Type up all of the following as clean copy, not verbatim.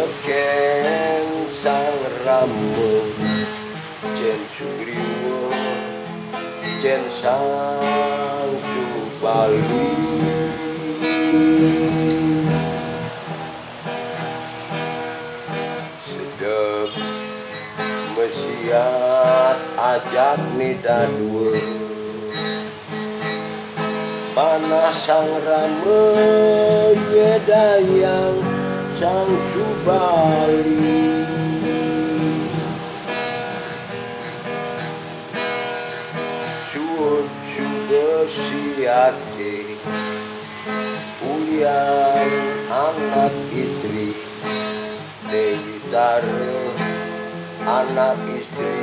Jeken sang Rama Jen Sugriwa Jen sang Subali sedep mesiat ajak nida dua panah sang Rama nyedayang sang Subali suut subesiate ulian anak istri Dewi Tara anak istri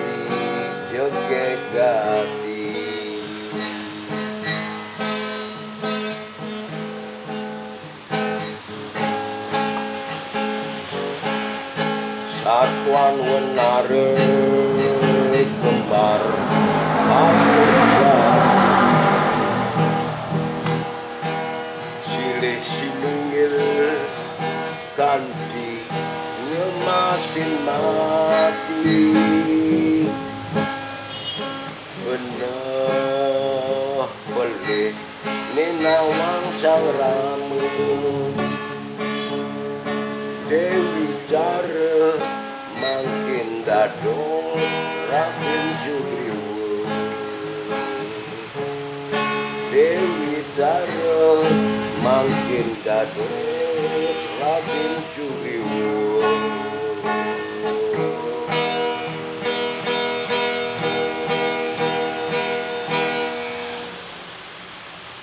Jogegati satuan wenare kembar Pakuja silih sinungil kanthi ngemasin mati bener pelih ninawang sang Rama Dewi Tara mangkin dadong Raden Sugriwa Dewi Tara mangkin dadong Raden Sugriwa